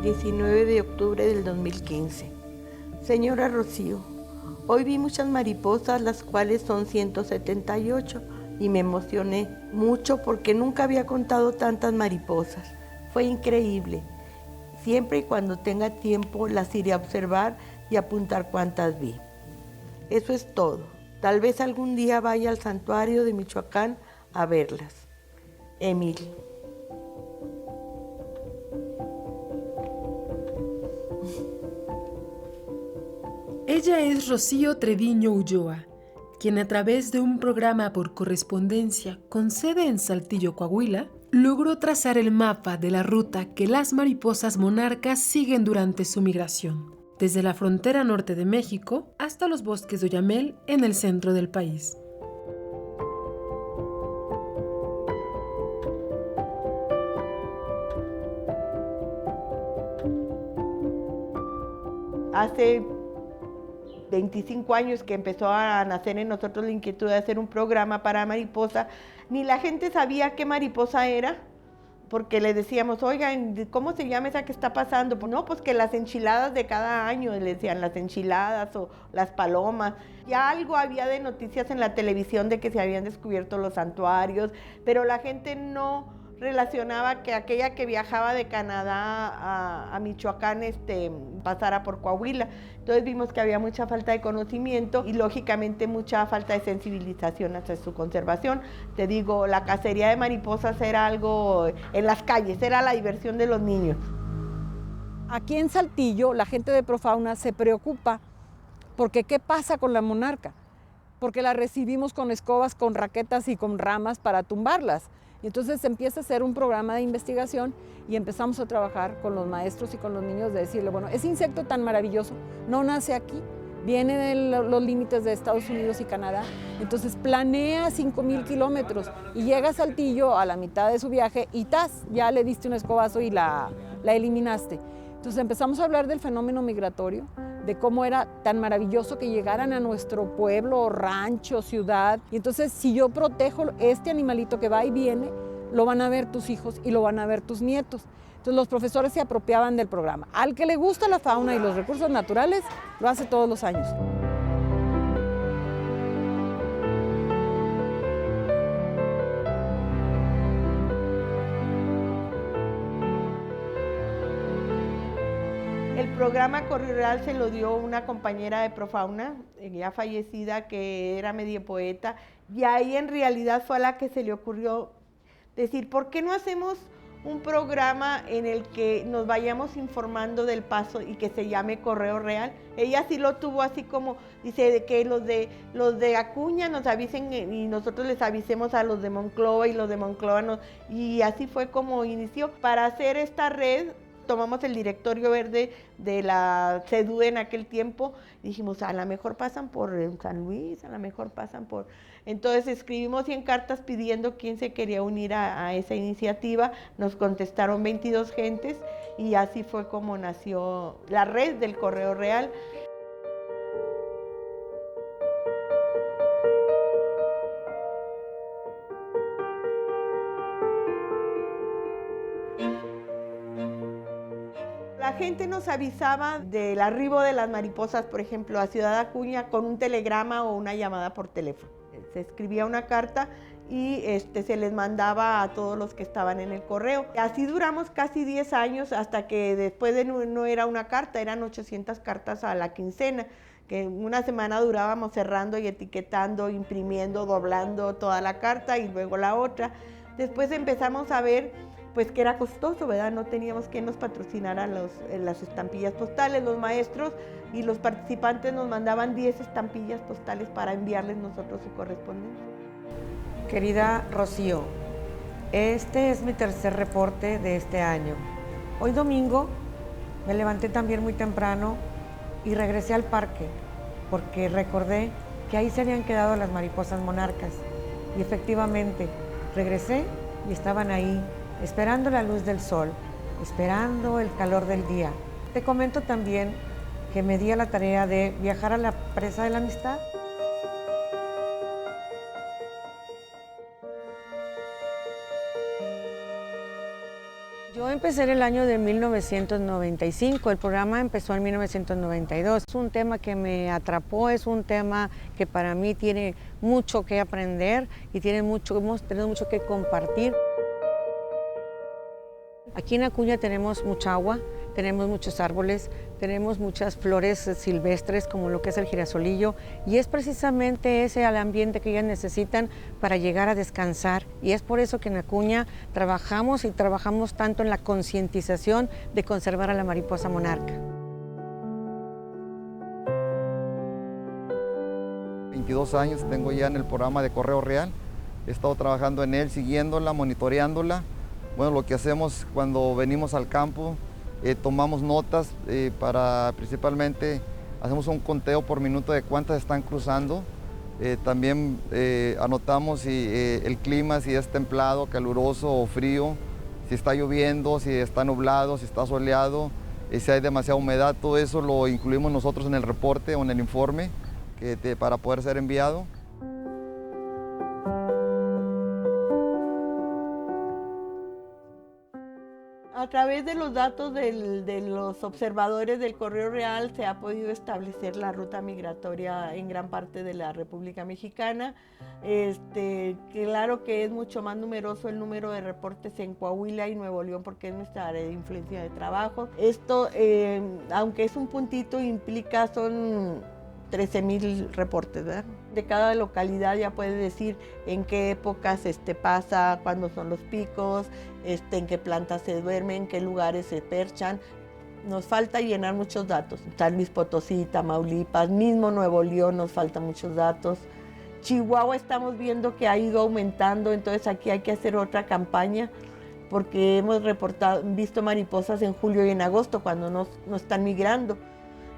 19 de octubre del 2015. Señora Rocío, hoy vi muchas mariposas, las cuales son 178, y me emocioné mucho porque nunca había contado tantas mariposas. Fue increíble. Siempre y cuando tenga tiempo las iré a observar y apuntar cuántas vi. Eso es todo. Tal vez algún día vaya al santuario de Michoacán a verlas. Emil. Ella es Rocío Treviño Ulloa, quien a través de un programa por correspondencia con sede en Saltillo, Coahuila, logró trazar el mapa de la ruta que las mariposas monarcas siguen durante su migración, desde la frontera norte de México hasta los bosques de Oyamel en el centro del país. Hace 25 años que empezó a nacer en nosotros la inquietud de hacer un programa para mariposa, ni la gente sabía qué mariposa era, porque le decíamos, oigan, ¿cómo se llama esa que está pasando? Pues no, pues que las enchiladas de cada año, le decían las enchiladas o las palomas. Ya algo había de noticias en la televisión de que se habían descubierto los santuarios, pero la gente no relacionaba que aquella que viajaba de Canadá a Michoacán pasara por Coahuila. Entonces vimos que había mucha falta de conocimiento y lógicamente mucha falta de sensibilización hacia su conservación. Te digo, la cacería de mariposas era algo en las calles, era la diversión de los niños. Aquí en Saltillo la gente de Profauna se preocupa porque ¿qué pasa con la monarca? Porque la recibimos con escobas, con raquetas y con ramas para tumbarlas. Y entonces empieza a hacer un programa de investigación y empezamos a trabajar con los maestros y con los niños de decirle, bueno, ese insecto tan maravilloso no nace aquí, viene de los límites de Estados Unidos y Canadá, entonces planea 5,000 kilómetros y llega a Saltillo a la mitad de su viaje y ¡tas! Ya le diste un escobazo y la eliminaste. Entonces empezamos a hablar del fenómeno migratorio, de cómo era tan maravilloso que llegaran a nuestro pueblo, rancho, ciudad. Y entonces, si yo protejo este animalito que va y viene, lo van a ver tus hijos y lo van a ver tus nietos. Entonces, los profesores se apropiaban del programa. Al que le gusta la fauna y los recursos naturales, lo hace todos los años. El programa Correo Real se lo dio una compañera de Profauna, ya fallecida, que era medio poeta, y ahí en realidad fue a la que se le ocurrió decir, ¿por qué no hacemos un programa en el que nos vayamos informando del paso y que se llame Correo Real? Ella sí lo tuvo así como, dice, de que los de Acuña nos avisen y nosotros les avisemos a los de Monclova y los de Monclova y así fue como inició. Para hacer esta red, tomamos el directorio verde de la CEDU en aquel tiempo y dijimos, a lo mejor pasan por San Luis, a lo mejor pasan por... Entonces escribimos 100 cartas pidiendo quién se quería unir a esa iniciativa, nos contestaron 22 gentes y así fue como nació la red del Correo Real. La gente nos avisaba del arribo de las mariposas, por ejemplo, a Ciudad Acuña con un telegrama o una llamada por teléfono. Se escribía una carta y se les mandaba a todos los que estaban en el correo. Así duramos casi 10 años hasta que después de no era una carta, eran 800 cartas a la quincena, que una semana durábamos cerrando y etiquetando, imprimiendo, doblando toda la carta y luego la otra. Después empezamos a ver pues que era costoso, ¿verdad? No teníamos quien nos patrocinara las estampillas postales, los maestros y los participantes nos mandaban 10 estampillas postales para enviarles nosotros su correspondencia. Querida Rocío, este es mi tercer reporte de este año. Hoy domingo me levanté también muy temprano y regresé al parque porque recordé que ahí se habían quedado las mariposas monarcas y efectivamente regresé y estaban ahí esperando la luz del sol, esperando el calor del día. Te comento también que me di a la tarea de viajar a la Presa de la Amistad. Yo empecé en el año de 1995, el programa empezó en 1992. Es un tema que me atrapó, es un tema que para mí tiene mucho que aprender y hemos tenido mucho que compartir. Aquí en Acuña tenemos mucha agua, tenemos muchos árboles, tenemos muchas flores silvestres como lo que es el girasolillo y es precisamente ese el ambiente que ellas necesitan para llegar a descansar y es por eso que en Acuña trabajamos tanto en la concientización de conservar a la mariposa monarca. 22 años tengo ya en el programa de Correo Real, he estado trabajando en él, siguiéndola, monitoreándola. Bueno, lo que hacemos cuando venimos al campo, tomamos notas principalmente hacemos un conteo por minuto de cuántas están cruzando. También anotamos si el clima, si es templado, caluroso o frío, si está lloviendo, si está nublado, si está soleado, si hay demasiada humedad. Todo eso lo incluimos nosotros en el reporte o en el informe para poder ser enviado. A través de los datos de los observadores del Correo Real se ha podido establecer la ruta migratoria en gran parte de la República Mexicana. Claro que es mucho más numeroso el número de reportes en Coahuila y Nuevo León porque es nuestra área de influencia de trabajo. Esto, aunque es un puntito, son 13,000 reportes, ¿verdad? De cada localidad ya puede decir en qué épocas pasa, cuándo son los picos, en qué plantas se duermen, en qué lugares se perchan. Nos falta llenar muchos datos. San Luis Potosí, Tamaulipas, mismo Nuevo León nos faltan muchos datos. Chihuahua estamos viendo que ha ido aumentando, entonces aquí hay que hacer otra campaña porque hemos visto mariposas en julio y en agosto cuando no están migrando,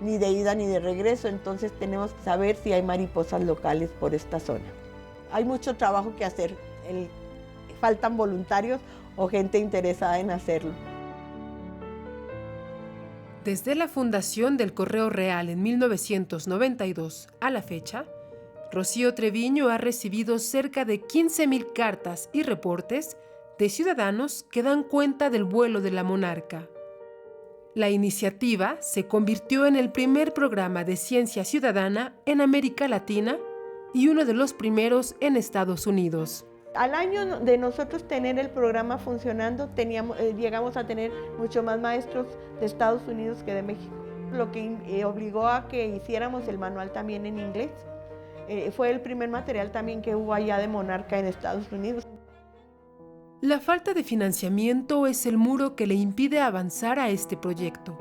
ni de ida ni de regreso, entonces tenemos que saber si hay mariposas locales por esta zona. Hay mucho trabajo que hacer, faltan voluntarios o gente interesada en hacerlo. Desde la fundación del Correo Real en 1992 a la fecha, Rocío Treviño ha recibido cerca de 15,000 cartas y reportes de ciudadanos que dan cuenta del vuelo de la monarca. La iniciativa se convirtió en el primer programa de ciencia ciudadana en América Latina y uno de los primeros en Estados Unidos. Al año de nosotros tener el programa funcionando, llegamos a tener mucho más maestros de Estados Unidos que de México, lo que obligó a que hiciéramos el manual también en inglés. Fue el primer material también que hubo allá de monarca en Estados Unidos. La falta de financiamiento es el muro que le impide avanzar a este proyecto,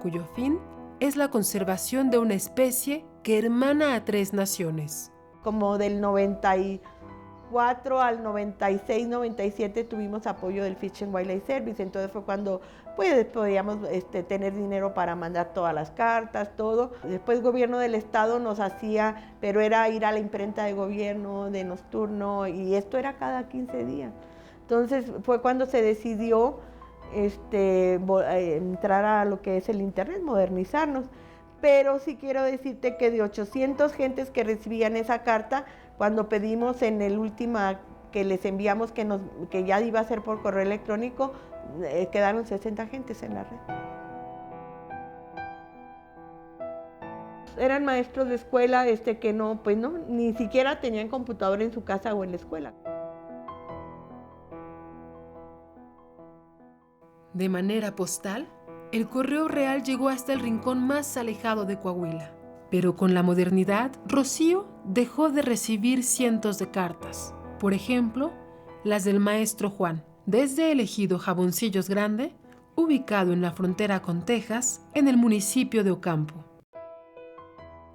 cuyo fin es la conservación de una especie que hermana a 3 naciones. Como del 94 al 96, 97 tuvimos apoyo del Fish and Wildlife Service, entonces fue cuando podíamos tener dinero para mandar todas las cartas, todo. Después el gobierno del estado nos hacía, pero era ir a la imprenta de gobierno, de nocturno, y esto era cada 15 días. Entonces fue cuando se decidió entrar a lo que es el internet, modernizarnos. Pero sí quiero decirte que de 800 gentes que recibían esa carta, cuando pedimos en el último que les enviamos que ya iba a ser por correo electrónico, quedaron 60 gentes en la red. Eran maestros de escuela que ni siquiera tenían computadora en su casa o en la escuela. De manera postal, el Correo Real llegó hasta el rincón más alejado de Coahuila. Pero con la modernidad, Rocío dejó de recibir cientos de cartas. Por ejemplo, las del maestro Juan, desde el ejido Jaboncillos Grande, ubicado en la frontera con Texas, en el municipio de Ocampo.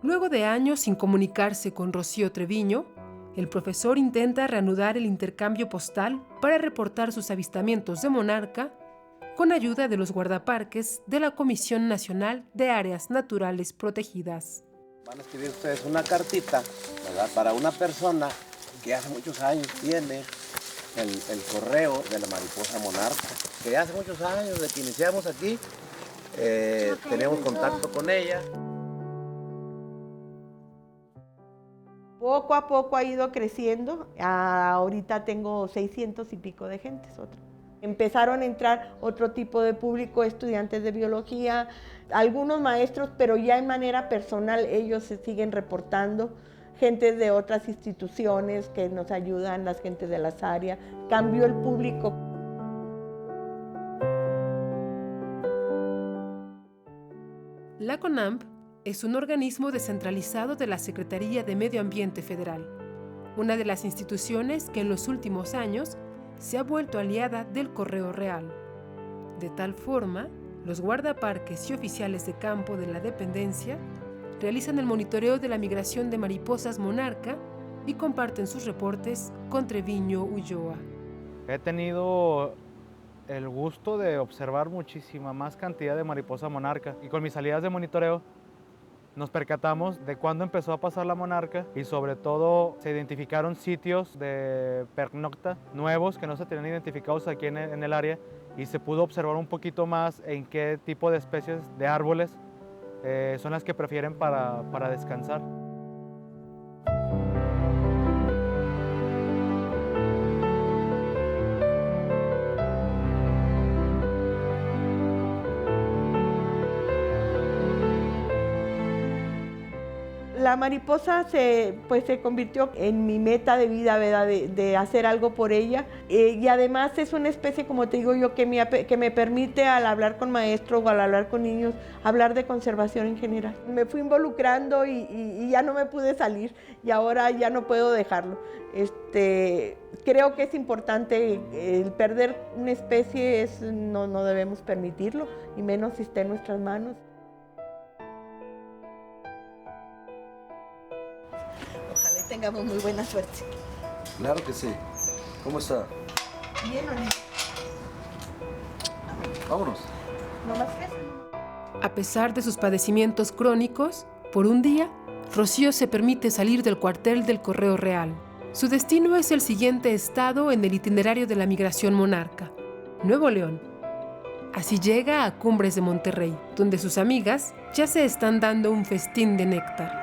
Luego de años sin comunicarse con Rocío Treviño, el profesor intenta reanudar el intercambio postal para reportar sus avistamientos de monarca con ayuda de los guardaparques de la Comisión Nacional de Áreas Naturales Protegidas. Van a escribir ustedes una cartita, ¿verdad?, para una persona que hace muchos años tiene el correo de la mariposa monarca, que hace muchos años, desde que iniciamos aquí, tenemos contacto con ella. Poco a poco ha ido creciendo, ahorita tengo 600 y pico de gentes, Empezaron a entrar otro tipo de público, estudiantes de biología, algunos maestros, pero ya en manera personal ellos se siguen reportando, gente de otras instituciones que nos ayudan, las gentes de las áreas, cambió el público. La CONAMP es un organismo descentralizado de la Secretaría de Medio Ambiente Federal, una de las instituciones que en los últimos años se ha vuelto aliada del Correo Real. De tal forma, los guardaparques y oficiales de campo de la dependencia realizan el monitoreo de la migración de mariposas monarca y comparten sus reportes con Treviño Ulloa. He tenido el gusto de observar muchísima más cantidad de mariposa monarca y con mis salidas de monitoreo nos percatamos de cuándo empezó a pasar la monarca y sobre todo se identificaron sitios de pernocta nuevos que no se tenían identificados aquí en el área y se pudo observar un poquito más en qué tipo de especies de árboles son las que prefieren para descansar. La mariposa se convirtió en mi meta de vida, ¿verdad? De hacer algo por ella. Y además es una especie, como te digo yo, que me permite al hablar con maestros o al hablar con niños, hablar de conservación en general. Me fui involucrando y ya no me pude salir y ahora ya no puedo dejarlo. Creo que es importante, el perder una especie no debemos permitirlo, y menos si está en nuestras manos. Ojalá tengamos muy buena suerte. Claro que sí. ¿Cómo está? Bien, ¿o no? Vámonos. ¿No más que eso? A pesar de sus padecimientos crónicos, por un día, Rocío se permite salir del cuartel del Correo Real. Su destino es el siguiente estado en el itinerario de la migración monarca, Nuevo León. Así llega a Cumbres de Monterrey, donde sus amigas ya se están dando un festín de néctar.